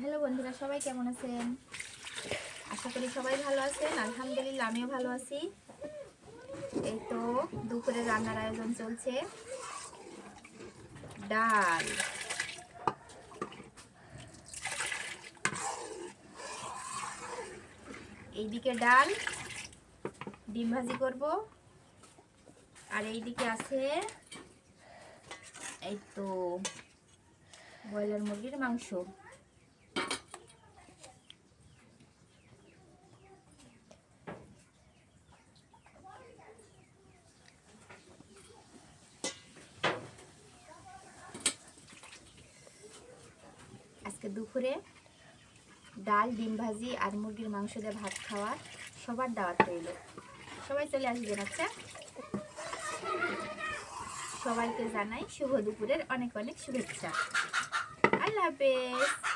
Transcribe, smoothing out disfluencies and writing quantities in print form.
Hello বন্ধুরা, সবাই কেমন আছেন? আশা করি সবাই ভালো আছেন। আলহামদুলিল্লাহ আমিও ভালো আছি। এই তো দুপুরে রান্নার আয়োজন চলছে। ডাল, এইদিকে ডাল, ডিম ভাজি করব, আর এইদিকে আছে এই তো ব্রয়লার মুরগির মাংস। আজকে দুপুরে ডাল, ডিম ভাজি আর মুরগির মাংস দিয়ে ভাত খাওয়ার সবার দাওয়াত রইল। সবাই চলে আসবেন। আচ্ছা, সবাইকে জানাই শুভ দুপুরের অনেক অনেক শুভেচ্ছা। আল্লাহ হাফেজ।